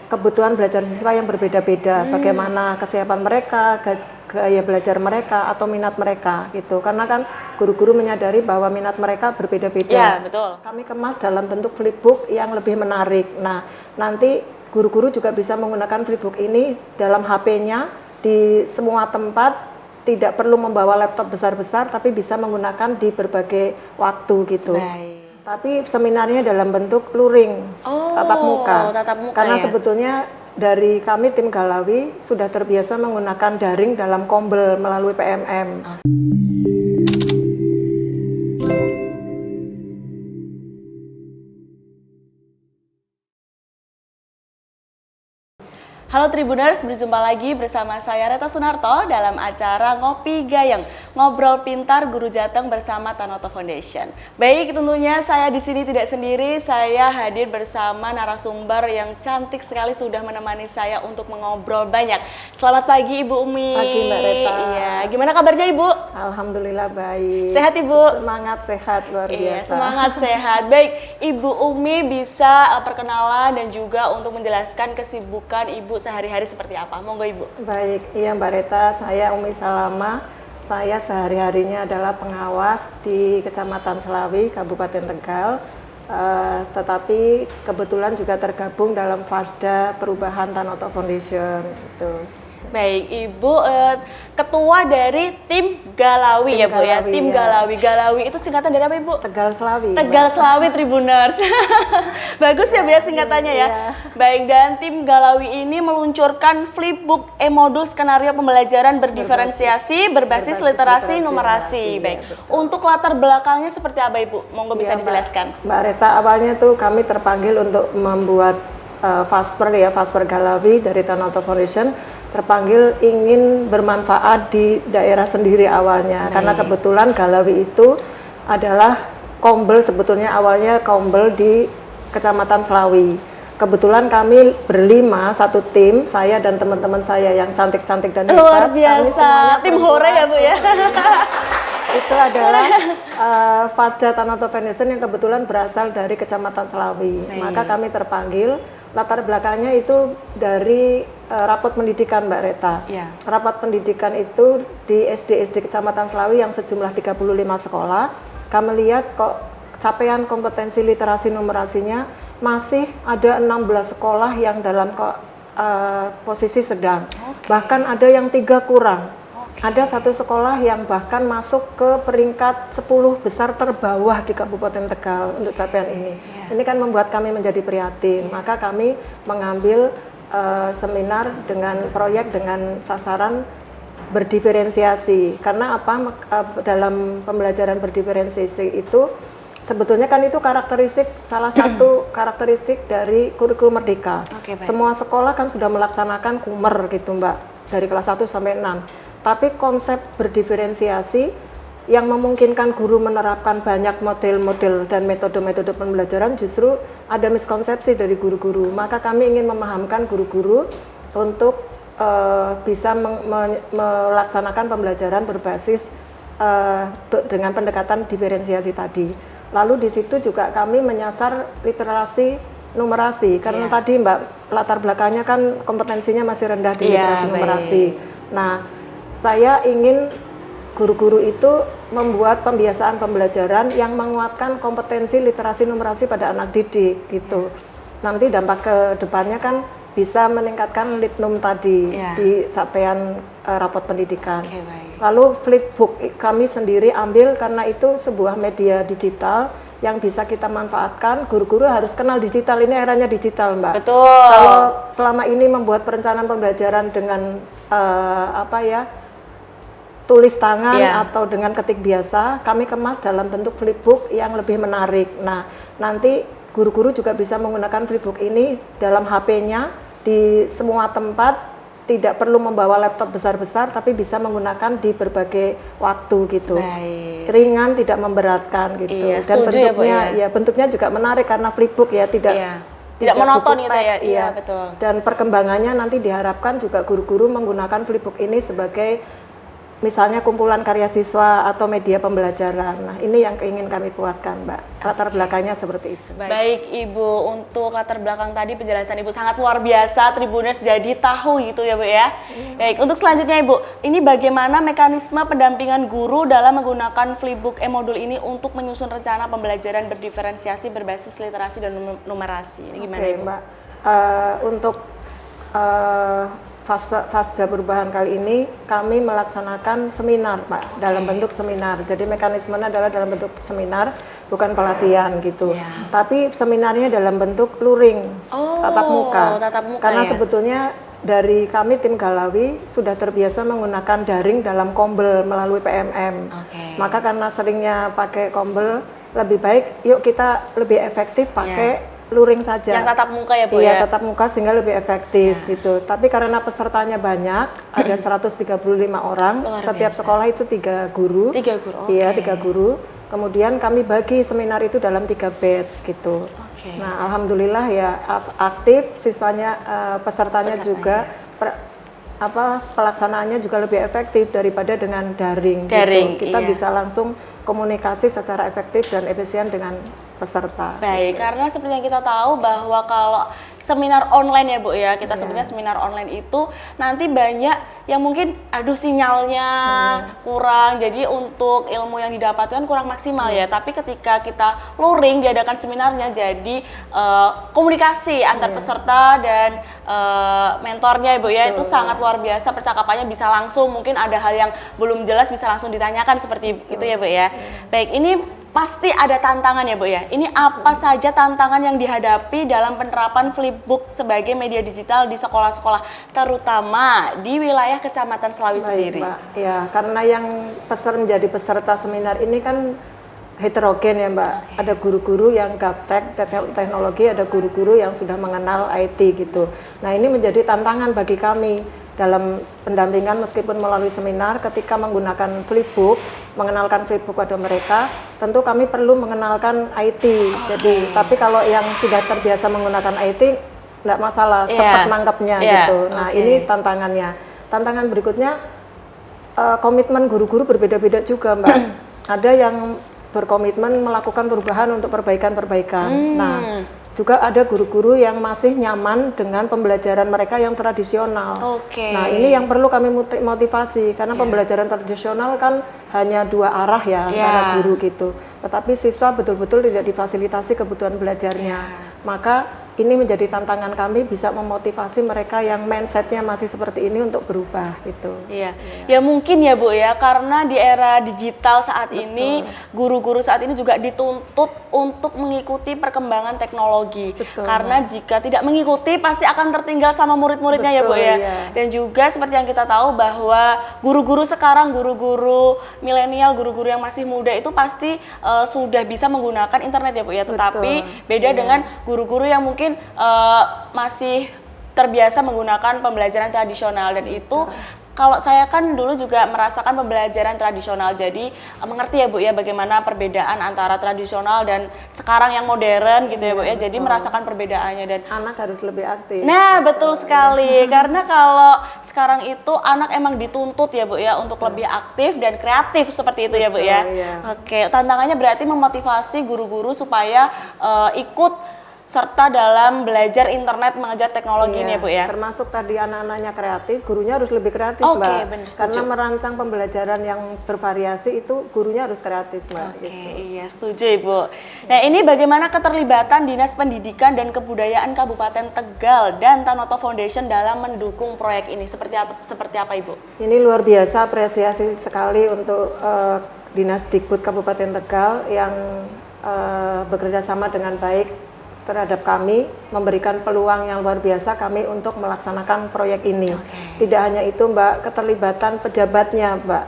kebutuhan belajar siswa yang berbeda-beda, bagaimana kesiapan mereka, gaya belajar mereka atau minat mereka gitu. Karena kan guru-guru menyadari bahwa minat mereka berbeda-beda. Ya, betul. Kami kemas dalam bentuk flipbook yang lebih menarik. Nah, nanti guru-guru juga bisa menggunakan flipbook ini dalam HP-nya di semua tempat, tidak perlu membawa laptop besar-besar, tapi bisa menggunakan di berbagai waktu gitu. Baik. Tapi seminarnya dalam bentuk luring, tatap muka. Karena ya? sebetulnya dari kami tim Galawi sudah terbiasa menggunakan daring dalam Kombel melalui PMM. Halo Tribuners, berjumpa lagi bersama saya Reta Sunarto dalam acara Ngopi Gayeng, ngobrol pintar Guru Jateng bersama Tanoto Foundation. Baik, tentunya saya di sini tidak sendiri, saya hadir bersama narasumber yang cantik sekali sudah menemani saya untuk mengobrol banyak. Selamat pagi Ibu Umi. Pagi Mbak Reta. Iya, gimana kabarnya Ibu? Alhamdulillah baik. Sehat Ibu? Semangat sehat luar biasa. Iya, semangat sehat. Baik, Ibu Umi bisa perkenalan dan juga untuk menjelaskan kesibukan Ibu sehari-hari seperti apa? Monggo Ibu. Baik, iya Mbak Reta, saya Umi Salama. Saya sehari-harinya adalah pengawas di Kecamatan Selawi, Kabupaten Tegal. Tetapi kebetulan juga tergabung dalam Fasda Perubahan Tanoto Foundation gitu. Baik, Ibu ketua dari tim Galawi ya Bu ya, tim Galawi. Galawi itu singkatan dari apa Ibu? Tegal Selawi. Tegal Selawi Tribuners. Bagus ya Bu ya singkatannya ya. Iya. Baik, dan tim Galawi ini meluncurkan flipbook e-modul skenario pembelajaran berdiferensiasi berbasis literasi numerasi. Baik. Ya, untuk latar belakangnya seperti apa Ibu? Monggo bisa dijelaskan. Mbak Reta, awalnya tuh kami terpanggil untuk membuat Fasper Galawi dari Tanoto Foundation, terpanggil ingin bermanfaat di daerah sendiri awalnya. Karena kebetulan Galawi itu adalah Kombel, sebetulnya awalnya Kombel di Kecamatan Selawi. Kebetulan kami berlima, satu tim, saya dan teman-teman saya yang cantik-cantik dan hebat. Luar biasa, tim hore ya Bu ya. Itu adalah Fasda Tanoto Foundation yang kebetulan berasal dari Kecamatan Selawi. Maka kami terpanggil, latar belakangnya itu dari rapot pendidikan Mbak Reta. Ya. Rapat pendidikan itu di SD Kecamatan Selawi yang sejumlah 35 sekolah. Kami lihat kok capaian kompetensi literasi numerasinya masih ada 16 sekolah yang dalam posisi sedang. Bahkan ada yang 3 kurang. Ada satu sekolah yang bahkan masuk ke peringkat 10 besar terbawah di Kabupaten Tegal untuk capaian ini. Ini kan membuat kami menjadi prihatin. Maka kami mengambil seminar dengan proyek dengan sasaran berdiferensiasi. Karena apa? Dalam pembelajaran berdiferensiasi itu sebetulnya kan itu karakteristik, salah satu karakteristik dari kurikulum Merdeka. Semua sekolah kan sudah melaksanakan kumer gitu Mbak, dari kelas 1 sampai 6. Tapi konsep berdiferensiasi yang memungkinkan guru menerapkan banyak model-model dan metode-metode pembelajaran justru ada miskonsepsi dari guru-guru. Maka kami ingin memahamkan guru-guru untuk bisa melaksanakan pembelajaran berbasis dengan pendekatan diferensiasi tadi. Lalu di situ juga kami menyasar literasi numerasi karena tadi Mbak latar belakangnya kan kompetensinya masih rendah di literasi numerasi. Nah, saya ingin guru-guru itu membuat pembiasaan pembelajaran yang menguatkan kompetensi literasi numerasi pada anak didik gitu. Nanti dampak ke depannya kan bisa meningkatkan litnum tadi di capaian rapot pendidikan. Lalu flipbook kami sendiri ambil karena itu sebuah media digital yang bisa kita manfaatkan. Guru-guru harus kenal digital, ini eranya digital Mbak. Betul. Kalau selama ini membuat perencanaan pembelajaran dengan tulis tangan atau dengan ketik biasa, kami kemas dalam bentuk flipbook yang lebih menarik. Nah, nanti guru-guru juga bisa menggunakan flipbook ini dalam HP-nya di semua tempat, tidak perlu membawa laptop besar-besar, tapi bisa menggunakan di berbagai waktu gitu. Ringan, tidak memberatkan gitu. Dan bentuknya bentuknya juga menarik karena flipbook ya, tidak monoton gitu ya. Iya, betul. Dan perkembangannya nanti diharapkan juga guru-guru menggunakan flipbook ini sebagai misalnya kumpulan karya siswa atau media pembelajaran. Nah, ini yang ingin kami kuatkan, Mbak. Latar belakangnya seperti itu. Baik Ibu, untuk latar belakang tadi penjelasan Ibu sangat luar biasa, Tribuners jadi tahu gitu ya Bu ya. Baik, untuk selanjutnya Ibu, ini bagaimana mekanisme pendampingan guru dalam menggunakan Flipbook e-modul ini untuk menyusun rencana pembelajaran berdiferensiasi berbasis literasi dan numerasi. Ini gimana Oke, Ibu? Mbak. Untuk fase perubahan kali ini kami melaksanakan seminar, Pak, dalam bentuk seminar. Jadi mekanismenya adalah dalam bentuk seminar, bukan pelatihan gitu. Tapi seminarnya dalam bentuk luring, tatap muka. Karena sebetulnya dari kami tim Galawi sudah terbiasa menggunakan daring dalam kombel melalui PMM. Maka karena seringnya pakai kombel, lebih baik yuk kita lebih efektif pakai luring saja. Yang tatap muka ya Bu iya, ya? tatap muka sehingga lebih efektif gitu. Tapi karena pesertanya banyak, ada 135 orang, setiap sekolah itu 3 guru. 3 guru, Iya, 3 guru. Kemudian kami bagi seminar itu dalam 3 batch gitu. Nah, alhamdulillah ya aktif, siswanya, pesertanya juga, pelaksanaannya juga lebih efektif daripada dengan daring gitu. Kita bisa langsung komunikasi secara efektif dan efisien dengan peserta. Baik, karena seperti yang kita tahu bahwa kalau seminar online ya Bu ya, kita sebutnya seminar online itu nanti banyak yang mungkin sinyalnya kurang, jadi untuk ilmu yang didapatkan kurang maksimal ya. Tapi ketika kita luring diadakan seminarnya, jadi komunikasi antar peserta dan mentornya Bu ya itu sangat luar biasa, percakapannya bisa langsung, mungkin ada hal yang belum jelas bisa langsung ditanyakan seperti itu ya Bu ya. Baik, ini pasti ada tantangan ya Bu ya. Ini apa saja tantangan yang dihadapi dalam penerapan Flipbook sebagai media digital di sekolah-sekolah, terutama di wilayah Kecamatan Slawi sendiri? Mbak. Ya, karena yang menjadi peserta seminar ini kan heterogen ya Mbak. Ada guru-guru yang gaptek teknologi, ada guru-guru yang sudah mengenal IT gitu. Nah, ini menjadi tantangan bagi kami dalam pendampingan meskipun melalui seminar. Ketika menggunakan Flipbook, mengenalkan Flipbook pada mereka, tentu kami perlu mengenalkan IT. Jadi, tapi kalau yang sudah terbiasa menggunakan IT, enggak masalah, cepat nangkepnya gitu. Nah, ini tantangannya. Tantangan berikutnya, komitmen guru-guru berbeda-beda juga Mbak. Ada yang berkomitmen melakukan perubahan untuk perbaikan-perbaikan. Nah, juga ada guru-guru yang masih nyaman dengan pembelajaran mereka yang tradisional. Nah, ini yang perlu kami motivasi, karena pembelajaran tradisional kan hanya 2 arah ya antara guru gitu. Tetapi siswa betul-betul tidak difasilitasi kebutuhan belajarnya. Maka ini menjadi tantangan kami bisa memotivasi mereka yang mindsetnya masih seperti ini untuk berubah gitu. Ya mungkin ya Bu ya, karena di era digital saat ini, guru-guru saat ini juga dituntut untuk mengikuti perkembangan teknologi. Karena jika tidak mengikuti pasti akan tertinggal sama murid-muridnya ya Bu ya. Dan juga seperti yang kita tahu bahwa guru-guru sekarang, guru-guru milenial, guru-guru yang masih muda itu pasti sudah bisa menggunakan internet ya Bu ya. Tetapi beda dengan guru-guru yang mungkin masih terbiasa menggunakan pembelajaran tradisional, dan itu kalau saya kan dulu juga merasakan pembelajaran tradisional, jadi mengerti ya Bu ya bagaimana perbedaan antara tradisional dan sekarang yang modern gitu ya Bu ya, jadi merasakan perbedaannya. Dan anak harus lebih aktif. Nah betul sekali, karena kalau sekarang itu anak emang dituntut ya Bu ya untuk lebih aktif dan kreatif seperti itu ya Bu ya. Oke, tantangannya berarti memotivasi guru-guru supaya ikut serta dalam belajar internet, mengajar teknologi ini ya Bu ya. Termasuk tadi anak-anaknya kreatif, gurunya harus lebih kreatif Mbak. Bener, karena merancang pembelajaran yang bervariasi itu gurunya harus kreatif Mbak. Iya setuju Ibu. Nah ini bagaimana keterlibatan Dinas Pendidikan dan Kebudayaan Kabupaten Tegal dan Tanoto Foundation dalam mendukung proyek ini? Seperti apa Ibu? Ini luar biasa, apresiasi sekali untuk Dinas Dikbud Kabupaten Tegal yang bekerja sama dengan baik terhadap kami, memberikan peluang yang luar biasa kami untuk melaksanakan proyek ini. Tidak hanya itu Mbak, keterlibatan pejabatnya Mbak.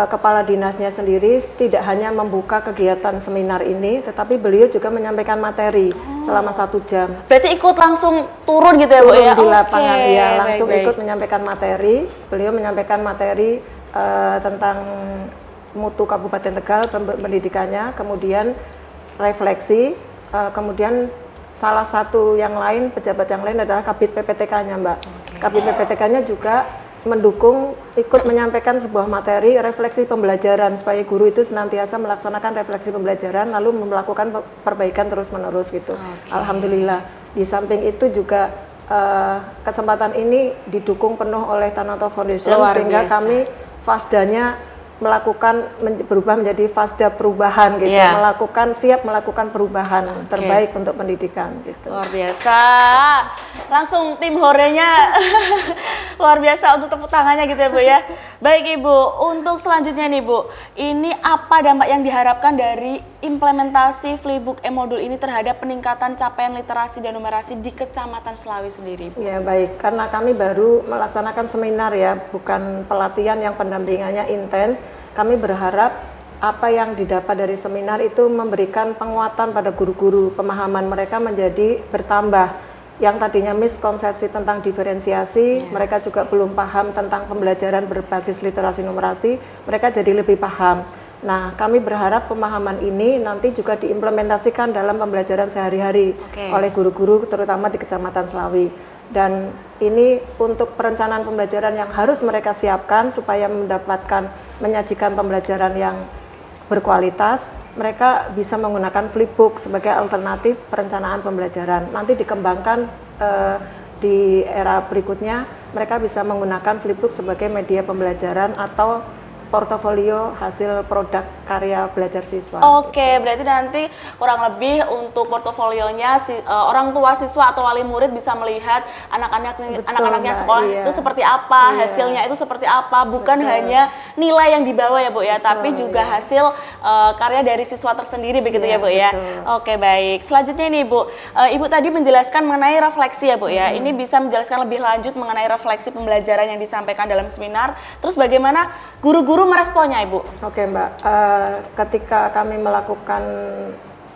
Kepala dinasnya sendiri tidak hanya membuka kegiatan seminar ini, tetapi beliau juga menyampaikan materi selama 1 jam. Berarti ikut langsung turun gitu ya Bu ya? Turun di lapangan, ya langsung ikut menyampaikan materi. Beliau menyampaikan materi tentang mutu Kabupaten Tegal, pendidikannya, kemudian refleksi, kemudian salah satu yang lain, pejabat yang lain adalah Kabid PPTK-nya Mbak. Kabid PPTK-nya juga mendukung, ikut menyampaikan sebuah materi refleksi pembelajaran supaya guru itu senantiasa melaksanakan refleksi pembelajaran lalu melakukan perbaikan terus-menerus gitu. Alhamdulillah. Di samping itu juga kesempatan ini didukung penuh oleh Tanoto Foundation sehingga kami Fasdanya berubah menjadi Fasda perubahan gitu, siap melakukan perubahan terbaik untuk pendidikan gitu. Luar biasa, langsung tim horenya luar biasa untuk tepuk tangannya gitu ya Bu ya. Baik Ibu, untuk selanjutnya nih Bu, ini apa dampak yang diharapkan dari implementasi Flipbook e-modul ini terhadap peningkatan capaian literasi dan numerasi di Kecamatan Selawi sendiri Bu? Ya baik, karena kami baru melaksanakan seminar ya, bukan pelatihan yang pendampingannya intens. Kami berharap apa yang didapat dari seminar itu memberikan penguatan pada guru-guru, pemahaman mereka menjadi bertambah. Yang tadinya miskonsepsi tentang diferensiasi, mereka juga belum paham tentang pembelajaran berbasis literasi numerasi, mereka jadi lebih paham. Nah, kami berharap pemahaman ini nanti juga diimplementasikan dalam pembelajaran sehari-hari oleh guru-guru terutama di Kecamatan Selawi. Dan ini untuk perencanaan pembelajaran yang harus mereka siapkan supaya menyajikan pembelajaran yang berkualitas, mereka bisa menggunakan Flipbook sebagai alternatif perencanaan pembelajaran. Nanti dikembangkan di era berikutnya, mereka bisa menggunakan Flipbook sebagai media pembelajaran atau portofolio hasil produk karya belajar siswa. Oke, berarti nanti kurang lebih untuk portofolionya orang tua siswa atau wali murid bisa melihat anak-anaknya sekolah itu seperti apa, hasilnya itu seperti apa, bukan hanya nilai yang dibawa ya Bu ya, tapi juga hasil karya dari siswa tersendiri begitu ya Bu ya. Oke, baik. Selanjutnya ini Bu, Ibu tadi menjelaskan mengenai refleksi ya Bu ya. Ini bisa menjelaskan lebih lanjut mengenai refleksi pembelajaran yang disampaikan dalam seminar. Terus bagaimana guru-guru meresponnya Ibu? Oke Mbak, ketika kami melakukan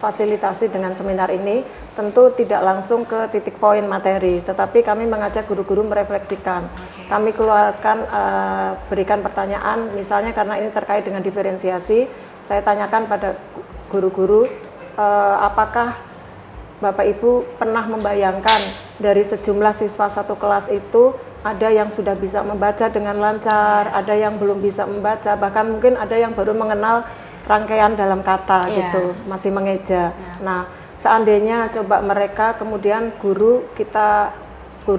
fasilitasi dengan seminar ini, tentu tidak langsung ke titik poin materi, tetapi kami mengajak guru-guru merefleksikan. Kami keluarkan, berikan pertanyaan, misalnya karena ini terkait dengan diferensiasi, saya tanyakan pada guru-guru, apakah Bapak Ibu pernah membayangkan dari sejumlah siswa satu kelas itu ada yang sudah bisa membaca dengan lancar, ada yang belum bisa membaca, bahkan mungkin ada yang baru mengenal rangkaian dalam kata gitu, masih mengeja. Nah, seandainya coba mereka kemudian guru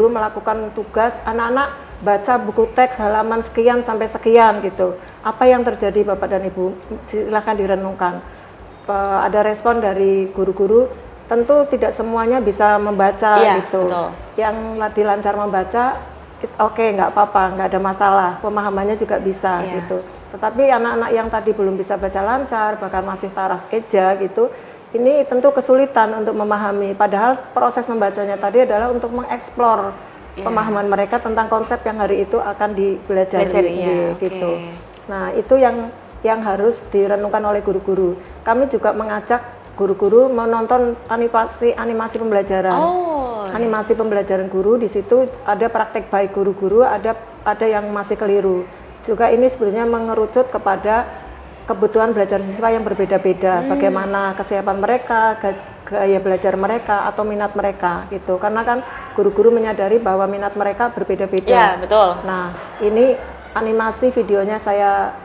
melakukan tugas anak-anak baca buku teks halaman sekian sampai sekian gitu. Apa yang terjadi Bapak dan Ibu? Silahkan direnungkan. Ada respon dari guru-guru, tentu tidak semuanya bisa membaca gitu. Betul. Yang lancar membaca nggak apa-apa, nggak ada masalah, pemahamannya juga bisa gitu. Tetapi anak-anak yang tadi belum bisa baca lancar, bahkan masih taraf eja gitu, ini tentu kesulitan untuk memahami. Padahal proses membacanya tadi adalah untuk mengeksplor pemahaman mereka tentang konsep yang hari itu akan dipelajari gitu. Nah, itu yang harus direnungkan oleh guru-guru. Kami juga mengajak guru-guru menonton animasi pembelajaran. Animasi pembelajaran guru, di situ ada praktek baik guru-guru, ada yang masih keliru. Juga ini sebenarnya mengerucut kepada kebutuhan belajar siswa yang berbeda-beda, bagaimana kesiapan mereka, gaya belajar mereka atau minat mereka gitu. Karena kan guru-guru menyadari bahwa minat mereka berbeda-beda. Ya, betul. Nah, ini animasi videonya saya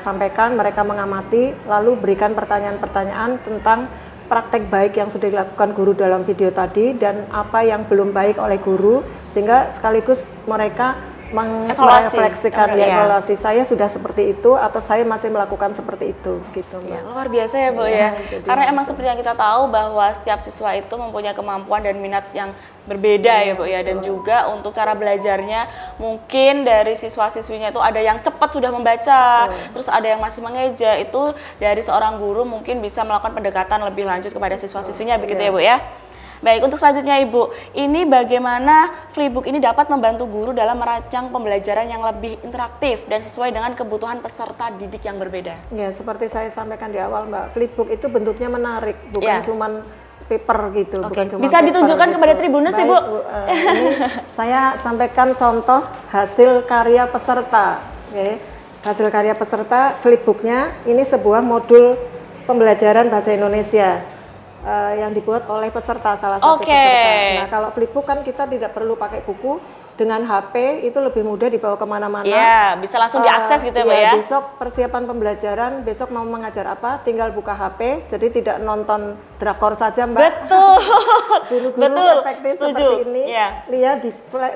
sampaikan, mereka mengamati, lalu berikan pertanyaan-pertanyaan tentang praktek baik yang sudah dilakukan guru dalam video tadi dan apa yang belum baik oleh guru, sehingga sekaligus mereka merefleksikan evaluasi saya sudah seperti itu atau saya masih melakukan seperti itu gitu Mbak. Luar biasa ya Bu ya. Karena emang seperti yang kita tahu bahwa setiap siswa itu mempunyai kemampuan dan minat yang berbeda ya Bu ya, dan juga untuk cara belajarnya mungkin dari siswa-siswinya itu ada yang cepat sudah membaca, terus ada yang masih mengeja. Itu dari seorang guru mungkin bisa melakukan pendekatan lebih lanjut kepada siswa-siswinya begitu ya Bu ya. Baik, untuk selanjutnya Ibu, ini bagaimana Flipbook ini dapat membantu guru dalam merancang pembelajaran yang lebih interaktif dan sesuai dengan kebutuhan peserta didik yang berbeda? Ya, seperti saya sampaikan di awal Mbak, Flipbook itu bentuknya menarik, bukan cuman paper gitu, bukan cuma bisa paper, ditunjukkan gitu. Kepada Tribuners Ibu? Ini saya sampaikan contoh hasil karya peserta. Hasil karya peserta Flipbooknya ini sebuah modul pembelajaran bahasa Indonesia. yang dibuat oleh peserta, salah satu peserta. Nah, kalau flipbook kan kita tidak perlu pakai buku, dengan HP itu lebih mudah dibawa kemana-mana. Iya, bisa langsung diakses gitu ya, Mbak ya. Besok persiapan pembelajaran, besok mau mengajar apa, tinggal buka HP, jadi tidak nonton drakor saja, Mbak. Betul. Guru-guru efektif setuju. seperti ini, Ya. lihat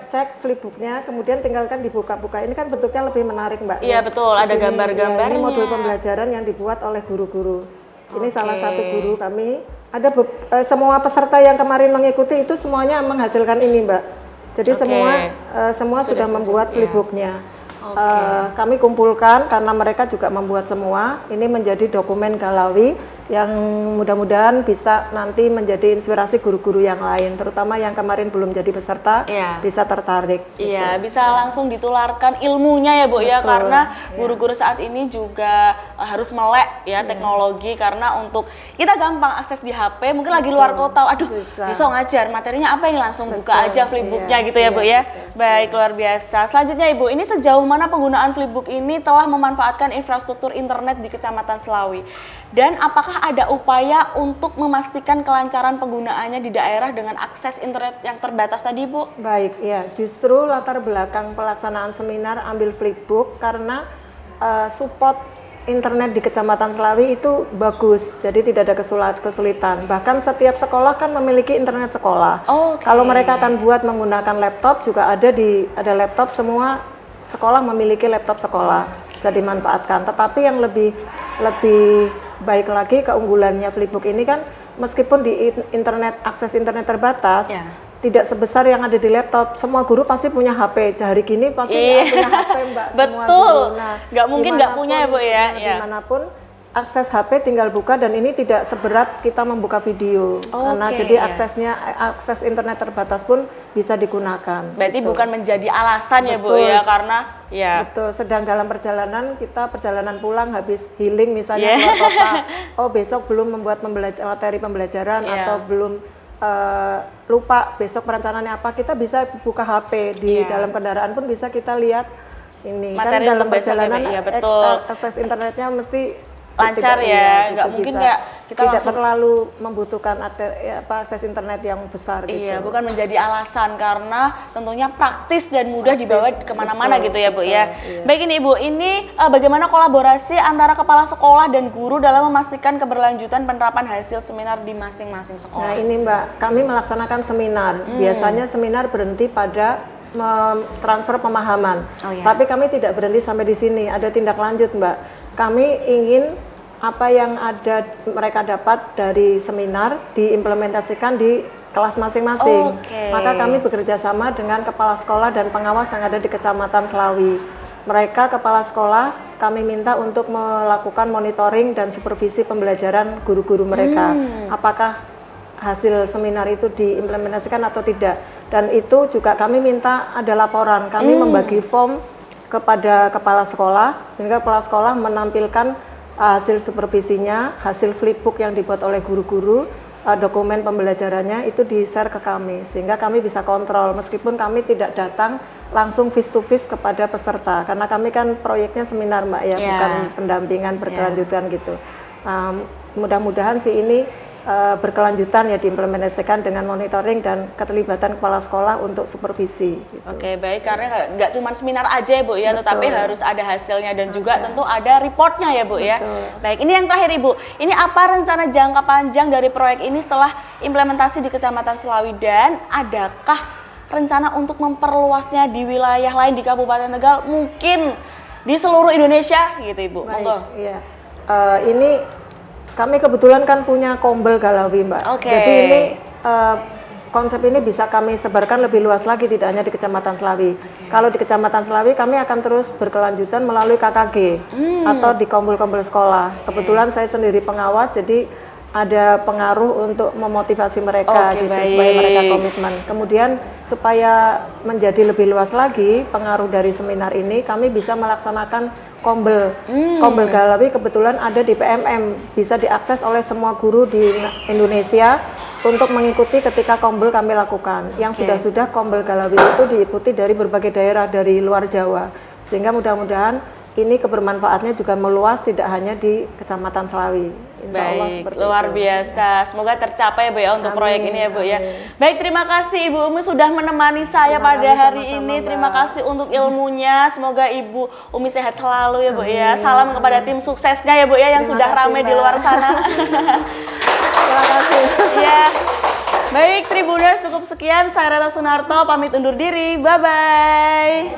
cek flipbooknya, kemudian tinggalkan dibuka-buka. Ini kan bentuknya lebih menarik, Mbak. Iya, betul. Ada gambar-gambarnya. Ini modul pembelajaran yang dibuat oleh guru-guru. Ini salah satu guru kami. Ada semua peserta yang kemarin mengikuti itu semuanya menghasilkan ini, Mbak. Jadi semua sudah membuat flipbooknya. Kami kumpulkan karena mereka juga membuat semua. Ini menjadi dokumen Galawi yang mudah-mudahan bisa nanti menjadi inspirasi guru-guru yang lain, terutama yang kemarin belum jadi peserta, bisa tertarik. Iya, bisa langsung ditularkan ilmunya ya, Bu. Ya, karena guru-guru saat ini juga harus melek ya teknologi, karena untuk kita gampang akses di HP, mungkin lagi luar kota, aduh bisa ngajar, materinya apa ini, langsung buka aja flipbooknya gitu ya, Bu ya. Baik, luar biasa. Selanjutnya Ibu, ini sejauh mana penggunaan flipbook ini telah memanfaatkan infrastruktur internet di Kecamatan Selawi? Dan apakah ada upaya untuk memastikan kelancaran penggunaannya di daerah dengan akses internet yang terbatas tadi, Bu? Baik, ya. Justru latar belakang pelaksanaan seminar ambil flipbook karena support internet di Kecamatan Selawi itu bagus, jadi tidak ada kesulitan. Bahkan setiap sekolah kan memiliki internet sekolah. Kalau mereka akan buat menggunakan laptop, juga ada laptop, semua sekolah memiliki laptop sekolah, bisa dimanfaatkan. Tetapi yang lebih baik lagi keunggulannya flipbook ini kan, meskipun di akses internet terbatas, tidak sebesar yang ada di laptop. Semua guru pasti punya HP. Hari gini pasti punya HP, Mbak. Betul. Nah, nggak mungkin nggak punya ya, Bu ya. Dimanapun akses HP tinggal buka, dan ini tidak seberat kita membuka video. Karena jadi akses internet terbatas pun bisa digunakan. Berarti bukan menjadi alasan ya, Bu ya, karena Betul, sedang dalam perjalanan, kita perjalanan pulang habis healing misalnya keluar kota, besok belum membuat materi pembelajaran atau belum lupa besok perencanaannya apa, kita bisa buka HP di dalam kendaraan pun bisa kita lihat ini. Materi kan dalam perjalanan akses internetnya mesti lancar ya, nggak mungkin nggak kita tidak langsung terlalu membutuhkan akses internet yang besar gitu. Iya, bukan menjadi alasan, karena tentunya praktis dan mudah dibawa kemana-mana gitu ya, Bu ya. Baik, ini Ibu, ini bagaimana kolaborasi antara kepala sekolah dan guru dalam memastikan keberlanjutan penerapan hasil seminar di masing-masing sekolah? Nah ini Mbak, kami melaksanakan seminar. Biasanya seminar berhenti pada transfer pemahaman. Tapi kami tidak berhenti sampai di sini, ada tindak lanjut, Mbak. Kami ingin apa yang mereka dapat dari seminar diimplementasikan di kelas masing-masing. Maka kami bekerja sama dengan kepala sekolah dan pengawas yang ada di Kecamatan Selawi. Mereka kepala sekolah kami minta untuk melakukan monitoring dan supervisi pembelajaran guru-guru mereka. Apakah hasil seminar itu diimplementasikan atau tidak. Dan itu juga kami minta ada laporan. Kami membagi form kepada kepala sekolah, sehingga kepala sekolah menampilkan hasil supervisinya, hasil flipbook yang dibuat oleh guru-guru, dokumen pembelajarannya itu di-share ke kami, sehingga kami bisa kontrol meskipun kami tidak datang langsung face to face kepada peserta, karena kami kan proyeknya seminar, Mbak ya, bukan pendampingan berkelanjutan gitu. Mudah-mudahan sih ini berkelanjutan ya, diimplementasikan dengan monitoring dan keterlibatan kepala sekolah untuk supervisi. Gitu. Oke, baik, karena nggak cuma seminar aja ya, Bu ya, tetapi harus ada hasilnya dan juga tentu ada reportnya ya, Bu ya. Baik, ini yang terakhir Ibu, ini apa rencana jangka panjang dari proyek ini setelah implementasi di Kecamatan Selawi, dan adakah rencana untuk memperluasnya di wilayah lain di Kabupaten Tegal, mungkin di seluruh Indonesia gitu, Ibu? Baik, iya. Ini kami kebetulan kan punya Kombel Galawi, Mbak. Jadi ini konsep ini bisa kami sebarkan lebih luas lagi, tidak hanya di Kecamatan Selawi. Kalau di Kecamatan Selawi kami akan terus berkelanjutan melalui KKG atau di kombel-kombel sekolah. Kebetulan saya sendiri pengawas, jadi ada pengaruh untuk memotivasi mereka supaya mereka komitmen. Kemudian supaya menjadi lebih luas lagi pengaruh dari seminar ini, kami bisa melaksanakan Kombel. Kombel Galawi kebetulan ada di PMM, bisa diakses oleh semua guru di Indonesia untuk mengikuti ketika Kombel kami lakukan. Yang sudah-sudah Kombel Galawi itu diikuti dari berbagai daerah dari luar Jawa, sehingga mudah-mudahan ini kebermanfaatnya juga meluas, tidak hanya di Kecamatan Selawi. Insya Allah Baik, seperti luar itu. biasa. Semoga tercapai ya Bu ya untuk Amin, proyek ini ya Bu ya. amin. Baik, terima kasih Ibu Umi sudah menemani saya Terima pada kasih, hari sama-sama, ini. Mbak. Terima kasih untuk ilmunya. Semoga Ibu Umi sehat selalu ya Bu ya. Salam kepada tim suksesnya ya Bu ya yang Terima sudah kasih, ramai di Mbak. luar sana. Terima kasih. Iya. Baik, Tribuners, cukup sekian. Saya Reta Sunarto pamit undur diri. Bye bye.